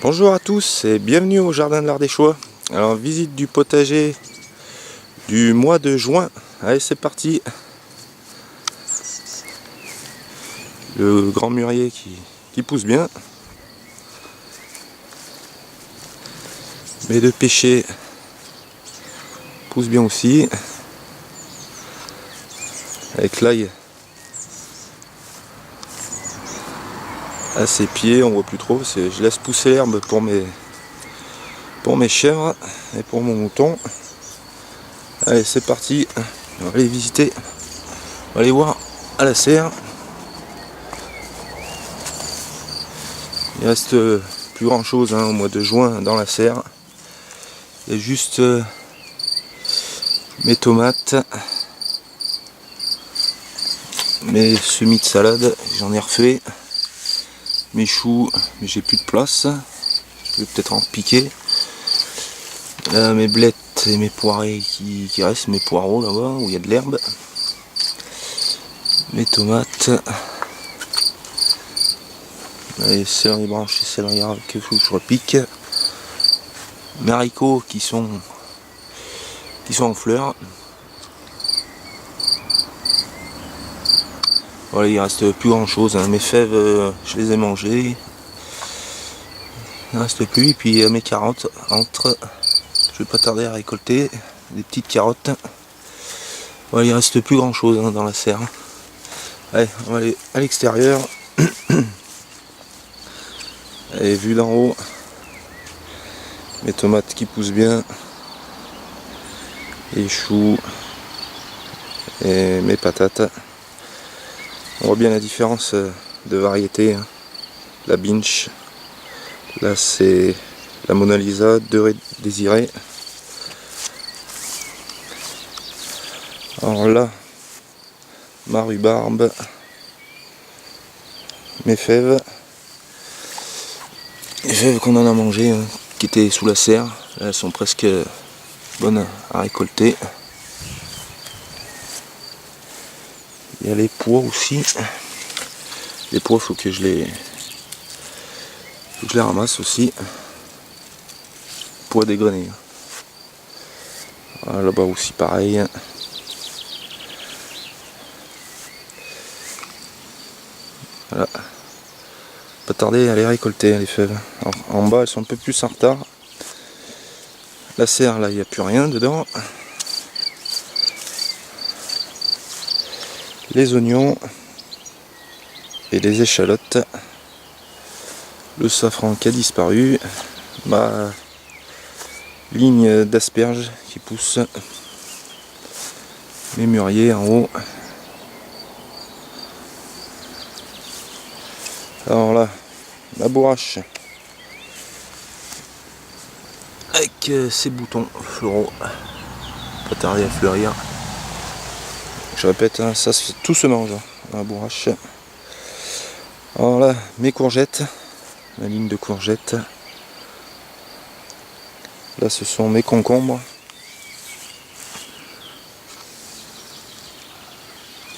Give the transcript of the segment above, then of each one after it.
Bonjour à tous et bienvenue au Jardin de l'Ardéchois. Alors visite du potager du mois de juin. Allez, c'est parti. Le grand mûrier qui pousse bien. Mes deux pêchers poussent bien aussi. Avec l'ail à ses pieds, on voit plus trop. Je laisse pousser l'herbe pour mes chèvres et pour mon mouton. Allez, c'est parti. On va aller visiter. On va aller voir à la serre. Il reste plus grand chose au mois de juin dans la serre. Il y a juste mes tomates, mes semis de salade, j'en ai refait, mes choux, mais j'ai plus de place, je vais peut-être en piquer. Mes blettes et mes poirées qui restent, mes poireaux là-bas où il y a de l'herbe, mes tomates, les céleri branches et céleri rave qu'il faut que je repique, mes haricots qui sont en fleurs. Voilà, il reste plus grand chose, mes fèves je les ai mangées, il ne reste plus. Et puis mes carottes je vais pas tarder à récolter des petites carottes. Voilà, il reste plus grand chose dans la serre. Allez, on va aller à l'extérieur. Et vue d'en haut, mes tomates qui poussent bien, les choux et mes patates. On voit bien la différence de variété. La Binch, là c'est la Mona Lisa, Dorée Désirée. Alors là, ma rhubarbe, mes fèves. Les fèves qu'on en a mangé, qui étaient sous la serre, là, elles sont presque bonnes à récolter. Il y a les pois aussi. Les pois, il faut que je les ramasse aussi. Pois dégrenés. Voilà, là-bas aussi pareil. Voilà. Pas tarder à les récolter les fèves. Alors, en bas elles sont un peu plus en retard. La serre là il n'y a plus rien dedans. Les oignons et les échalotes. Le safran qui a disparu. Ma ligne d'asperges qui pousse. Mes mûriers en haut. Alors là, la bourrache avec ses boutons floraux, pas tarder à fleurir. Je répète, ça tout se mange dans la bourrache. Alors là, mes courgettes, ma ligne de courgettes. Là, ce sont mes concombres.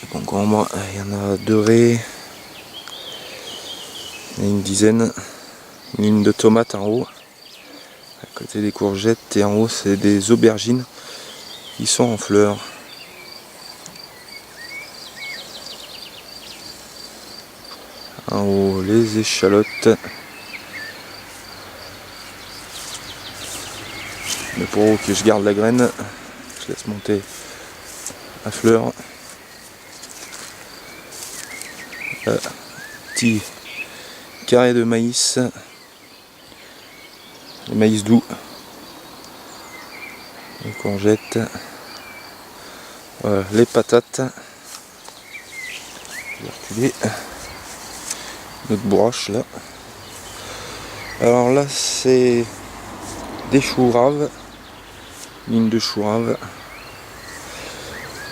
Les concombres, il y en a deux raies. Il y a une dizaine, une ligne de tomates en haut, à côté des courgettes, et en haut c'est des aubergines qui sont en fleurs. En haut les échalotes, mais pour que je garde la graine, je laisse monter la fleur. Petit carré de maïs, le maïs doux, les courgettes, voilà, les patates. Je vais reculer notre bourrache là. Alors là c'est des choux raves, ligne de choux raves,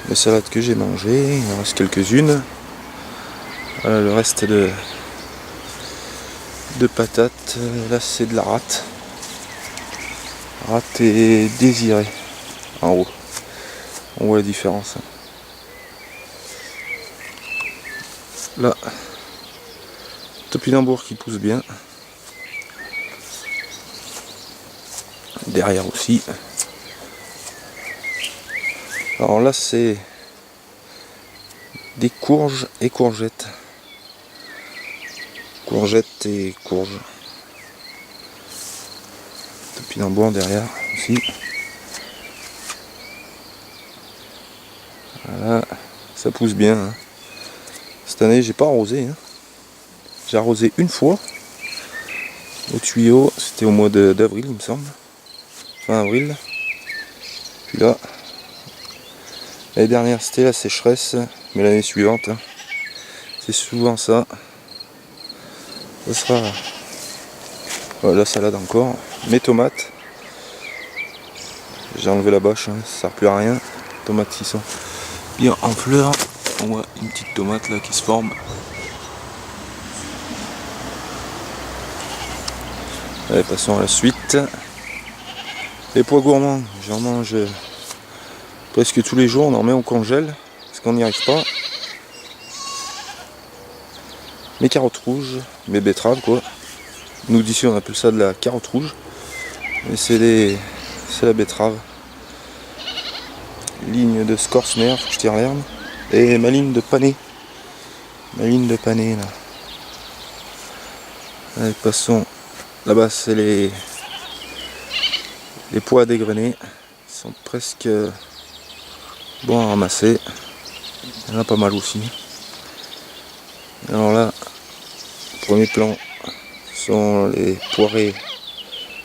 les salades que j'ai mangées, il en reste quelques-unes. Voilà, le reste de patates, là c'est de la rate et désirée en haut, on voit la différence. Là, topinambour qui pousse bien, derrière aussi. Alors là c'est des courges et courgettes. Courgettes et courges. Topinambour derrière aussi. Voilà, ça pousse bien. Hein. Cette année j'ai pas arrosé. Hein. J'ai arrosé une fois au tuyau, c'était au mois d'avril il me semble. Fin avril. Puis là, l'année dernière c'était la sécheresse, mais l'année suivante, hein, c'est souvent ça. Ça sera la salade encore. Mes tomates, j'ai enlevé la bâche, hein, ça sert plus à rien. Tomates qui sont bien en fleurs. On voit une petite tomate là qui se forme. Allez, passons à la suite. Les pois gourmands, j'en mange presque tous les jours. On en met au congèle parce qu'on n'y arrive pas. Mes carottes rouges, mes betteraves quoi. Nous d'ici on appelle ça de la carotte rouge. Mais c'est la betterave. Ligne de Scorsner, faut que je tire l'herbe. Et ma ligne de pané. Ma ligne de pané là. Allez, passons. Là-bas c'est les pois à dégrener. Ils sont presque bons à ramasser. Il y en a pas mal aussi. Alors là, premier plan sont les poirées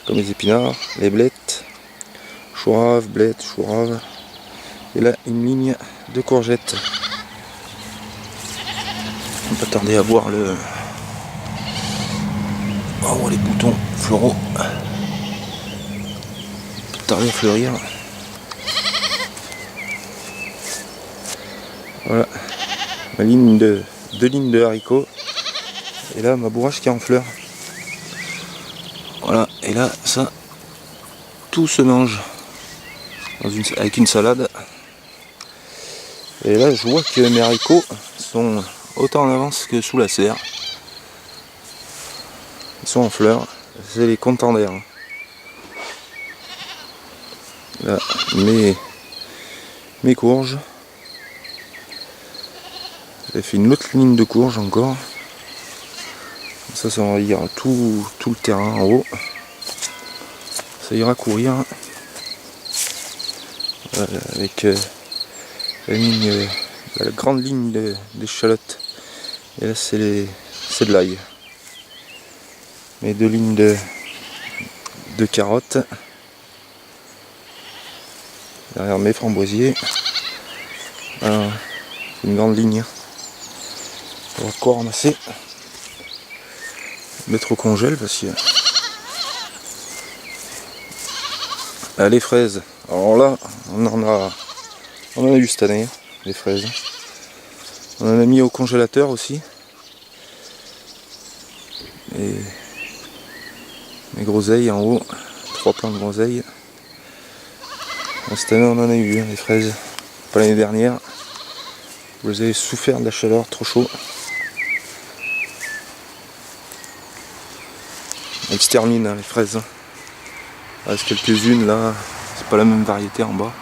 comme les épinards, les blettes, chou-rave, blettes, chou-rave. Et là une ligne de courgettes. On peut pas tarder à voir le. Oh les boutons floraux. On peut tarder à fleurir. Voilà. Ma ligne de. Deux lignes de haricots. Et là ma bourrache qui est en fleurs. Voilà, et là ça tout se mange avec une salade. Et là je vois que mes haricots sont autant en avance que sous la serre. Ils sont en fleurs, c'est les contenders. Là mes courges. J'ai fait une autre ligne de courges encore. Ça va ira tout le terrain en haut. Ça ira courir. Voilà, avec la grande ligne d'échalotes. Et là c'est de l'ail. Mes deux lignes de carottes. Derrière mes framboisiers. Voilà, une grande ligne. On va quoi ramasser. Mettre au congèle parce que ah, les fraises, alors là on en a eu cette année les fraises, on en a mis au congélateur aussi et mes groseilles en haut, 3 plants de groseilles. Cette année on en a eu les fraises, pas l'année dernière, vous avez souffert de la chaleur, trop chaud. Elles se terminent hein, les fraises. Il reste quelques-unes là, c'est pas la même variété en bas.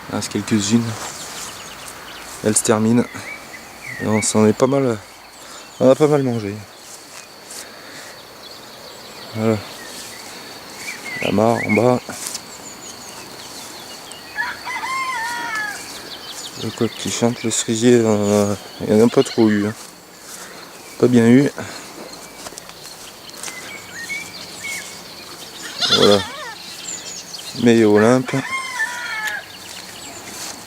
Il reste quelques-unes. Elles se terminent. Et on s'en est pas mal. On a pas mal mangé. Voilà. La mare en bas. Le coq qui chante, le cerisier, il n'y en a pas trop eu. Hein. Pas bien eu. Voilà. Mais Olympe.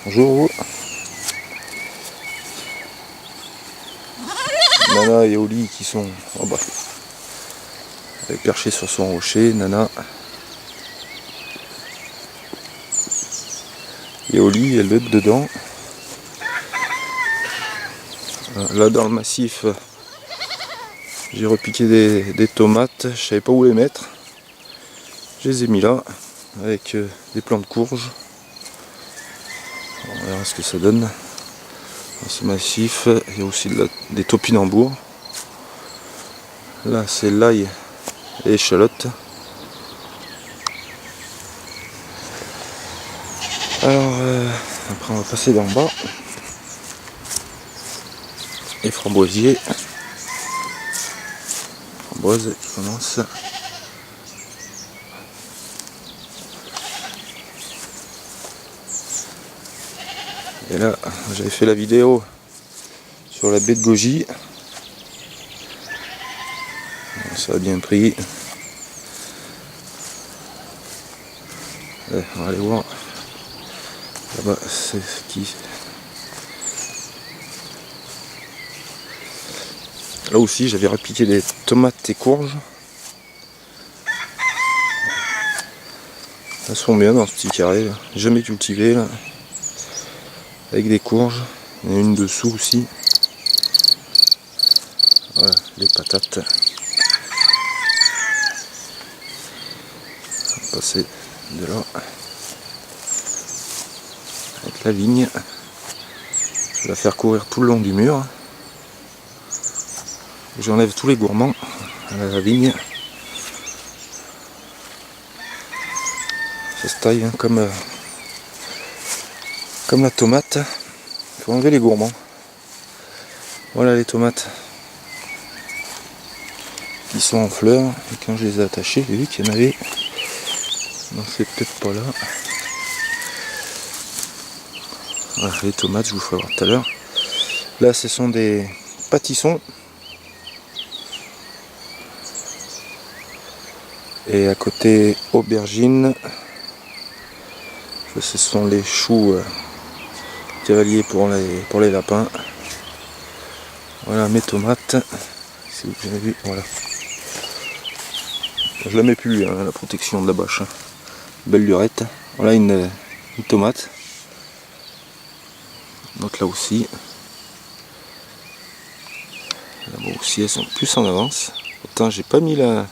Bonjour. Nana et Oli qui sont en bas. Elle est perchée sur son rocher, Nana. Et Oli, elle est dedans. Là dans le massif, j'ai repiqué des tomates, je savais pas où les mettre. Je les ai mis là, avec des plants de courge. On verra ce que ça donne. Dans ce massif, il y a aussi des topinambours. Là c'est l'ail et l'échalote. Alors après on va passer d'en bas. Les framboisiers. Framboise qui commence. Et là j'avais fait la vidéo sur la baie de goji. Ça a bien pris. Allez, on va aller voir. Là-bas, c'est qui? Là aussi, j'avais repiqué des tomates et courges. Elles sont bien dans ce petit carré, là. Jamais cultivé, là. Avec des courges. Il y en a une dessous aussi. Voilà, les patates. On va passer de là. Avec la vigne. Je vais la faire courir tout le long du mur. J'enlève tous les gourmands à la vigne. Ça se taille hein, comme la tomate. Il faut enlever les gourmands. Voilà les tomates qui sont en fleurs. Et quand je les ai attachées, j'ai vu qu'il y en avait. Non, c'est peut-être pas là. Voilà les tomates, je vous ferai voir tout à l'heure. Là, ce sont des pâtissons. Et à côté, aubergines. Ce sont les choux cavaliers pour les lapins. Voilà mes tomates. Si vous avez vu, voilà. Je la mets plus, hein, la protection de la bâche. Hein. Belle lurette. Voilà une tomate. Donc là aussi. Là-bas aussi, elles sont plus en avance. Pourtant, j'ai pas mis la.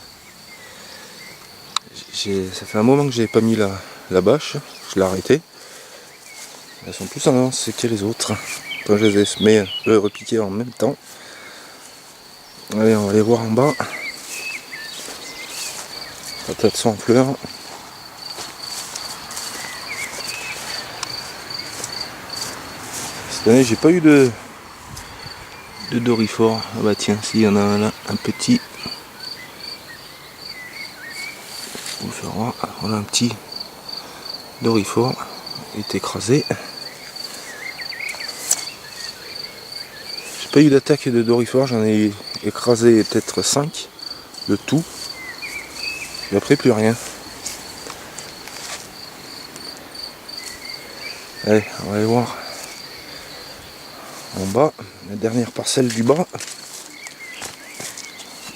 Ça fait un moment que j'ai pas mis la bâche. Je l'ai arrêté. Elles sont plus en avance que les autres. Quand je les ai semées, je les repiquer en même temps. Allez, on va aller voir en bas. Patates sans fleurs. Cette année, j'ai pas eu de dorifort. Ah bah tiens, s'il y en a un là, un petit. On va faire voir. Voilà un petit dorifort. Il est écrasé. J'ai pas eu d'attaque de dorifort, j'en ai écrasé peut-être 5 de tout. Et après plus rien. Allez, on va aller voir en bas, la dernière parcelle du bas.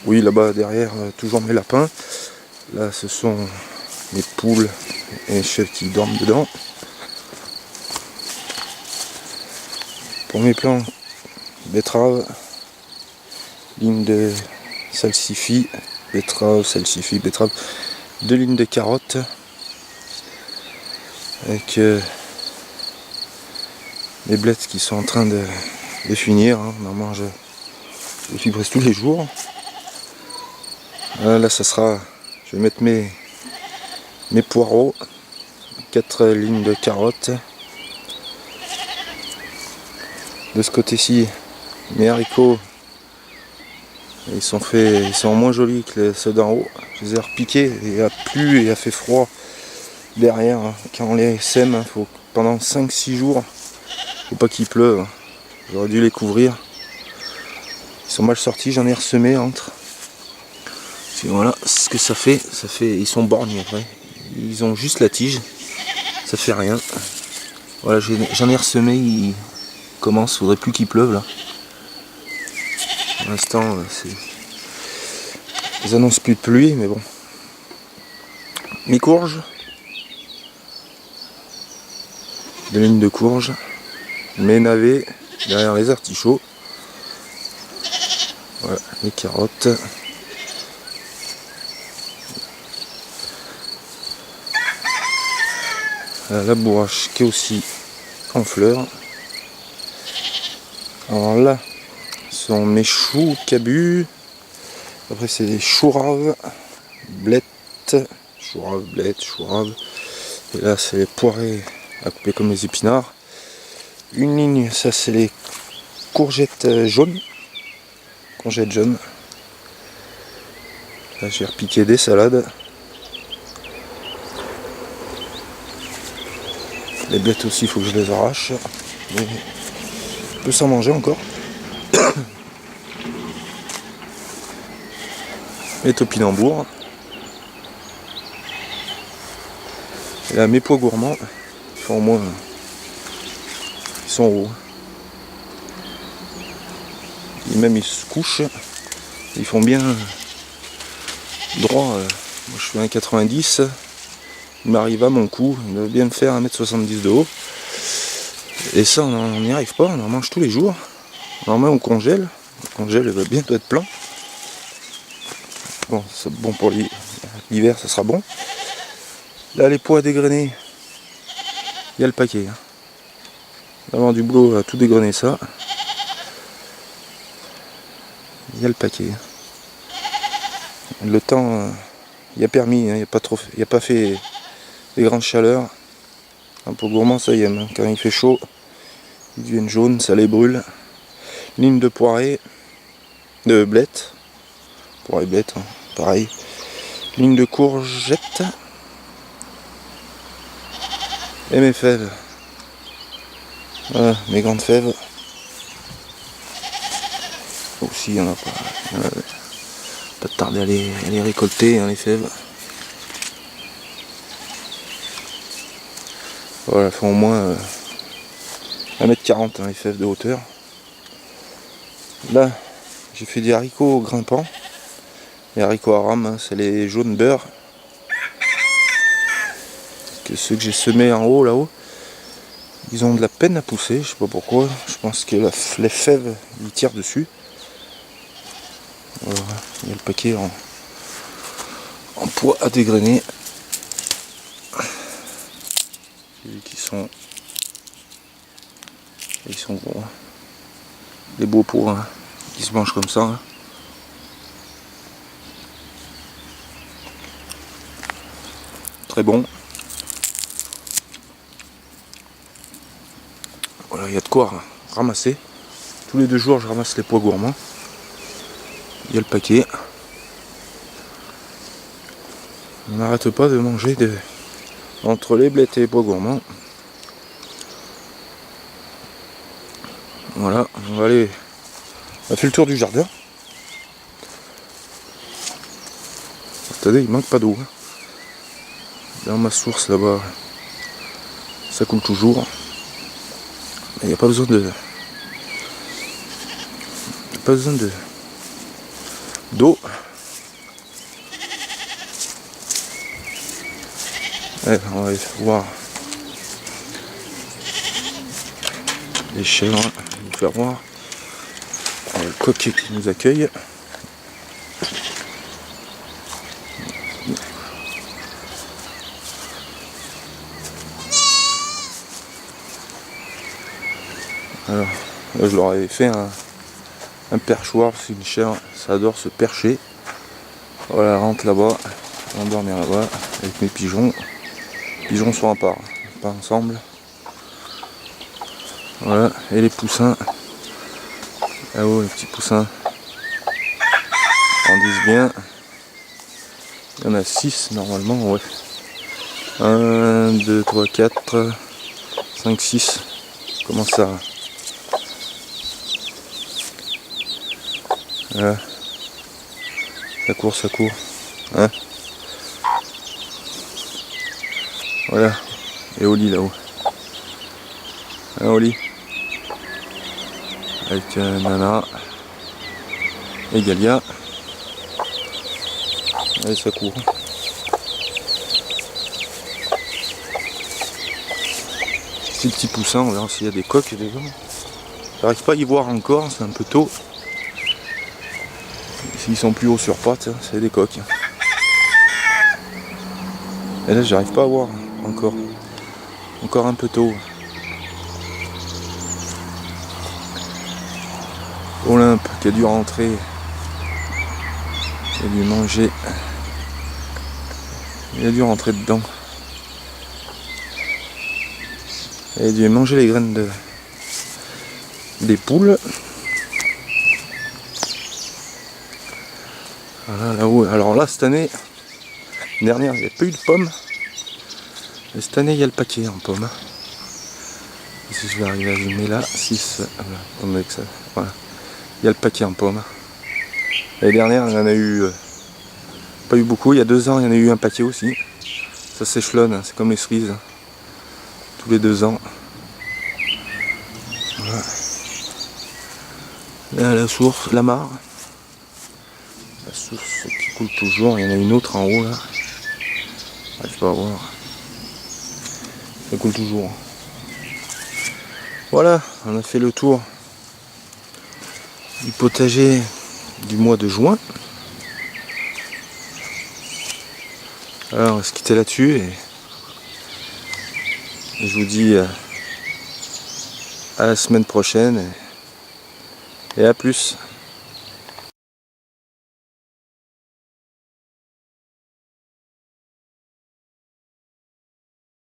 Oui, là-bas derrière, toujours mes lapins. Là, ce sont mes poules et les chèvres qui dorment dedans. Pour mes plants, betterave, ligne de salsifis, betterave, salsifis, betterave, 2 lignes de carottes avec les blettes qui sont en train de finir. Hein. On en mange depuis presque tous les jours. Là, ça sera. Je vais mettre mes poireaux, 4 lignes de carottes. De ce côté-ci, mes haricots, ils sont moins jolis que ceux d'en haut. Je les ai repiqués et il a plu et il a fait froid derrière. Quand on les sème, faut pendant 5-6 jours, faut pas qu'il pleuve. J'aurais dû les couvrir. Ils sont mal sortis, j'en ai ressemé entre. Et voilà ce que ça fait. Ils sont borgnés après. Ils ont juste la tige. Ça fait rien. Voilà, j'en ai ressemé. Il commence. Faudrait plus qu'il pleuve là. Pour l'instant, ils annoncent plus de pluie, mais bon. Mes courges. 2 lignes de courges. Mes navets derrière les artichauts. Voilà, les carottes. La bourrache qui est aussi en fleurs. Alors là, ce sont mes choux cabus. Après, c'est des choux raves, blettes, choux raves, blettes, choux raves. Et là, c'est les poirées à couper comme les épinards. Une ligne, ça c'est les courgettes jaunes. Courgettes jaunes. Là j'ai repiqué des salades. Les blettes aussi, il faut que je les arrache. Mais on peut s'en manger encore. Les topinambours. Et là mes pois gourmands, ils font au moins. Ils sont hauts. Et même ils se couchent. Ils font bien droit. Moi je fais 1,90 m. Il m'arrive à mon cou. Il doit bien me faire 1,70 m de haut. Et ça on n'y arrive pas, on en mange tous les jours. Normalement on congèle. Le congèle va bientôt être plein. Bon, c'est bon pour l'hiver, ça sera bon. Là les pois dégrainés, il y a le paquet. D'avoir du boulot à tout dégrainer ça. Il y a le paquet. Le temps, il a permis, il n'y a pas fait des grandes chaleurs. Un peu gourmand ça y aime. Quand il fait chaud, ils deviennent jaunes, ça les brûle. Ligne de poirée, de blettes. Poirée blettes, hein, pareil. Ligne de courgettes. Et mes fèves. Voilà, mes grandes fèves. Aussi, il y en a pas. Pas tarder à les récolter, hein, les fèves. Voilà, elles font au moins 1,40 m, hein, les fèves de hauteur. Là, j'ai fait des haricots grimpants. Les haricots à rame, hein, c'est les jaunes beurre. Que ceux que j'ai semés en haut, là-haut, ils ont de la peine à pousser, je sais pas pourquoi. Je pense que les fèves, ils tirent dessus. Voilà, il y a le paquet en poids à dégrainer. Ils sont gros. Les beaux pois, hein, qui se mangent comme ça. Hein. Très bon. Voilà, il y a de quoi ramasser. Tous les 2 jours, je ramasse les pois gourmands. Il y a le paquet. On n'arrête pas de manger entre les blettes et les pois gourmands. Voilà, on va aller. On a fait le tour du jardin. Attendez, il manque pas d'eau. Dans ma source là-bas, ça coule toujours. Il n'y a pas besoin d'eau. Ouais, on va aller voir les chèvres, nous faire voir. Il y a le coq qui nous accueille. Alors, là, je leur avais fait un perchoir, c'est une chèvre, ça adore se percher. Voilà, elle rentre là-bas, on va dormir là-bas avec mes pigeons. Les pigeons sont à part, pas ensemble. Voilà, et les poussins. Là-haut, les petits poussins. Grandissent bien. Il y en a 6 normalement, ouais. 1, 2, 3, 4, 5, 6. Comment ça? Voilà. Ça court. Hein? Voilà. Et au lit là-haut. Hein, au lit. Avec Nana. Et Galia. Allez, ça court. Ces petits poussins, on verra s'il y a des coques dedans. J'arrive pas à y voir encore, c'est un peu tôt. S'ils sont plus hauts sur pattes, c'est des coques. Et là, j'arrive pas à voir encore. Encore un peu tôt. Olympe qui a dû rentrer. Il a dû manger. Il a dû rentrer dedans. Elle a dû manger les graines des poules. Voilà, là-haut. Alors là, cette année, dernière, il n'y a pas eu de pommes. Et cette année, il y a le paquet en pommes. Si je vais arriver à zoomer là, 6, voilà, avec ça, voilà. Il y a le paquet en pommes. L'année dernière, il y en a eu pas eu beaucoup. Il y a 2 ans, il y en a eu un paquet aussi. Ça s'échelonne, hein, c'est comme les cerises. Tous les 2 ans. Voilà. Là, la source, la mare. La source qui coule toujours. Il y en a une autre en haut là. Je peux pas voir. Ça coule toujours. Voilà, on a fait le tour du potager du mois de juin. Alors on va se quitter là-dessus et je vous dis à la semaine prochaine et à plus.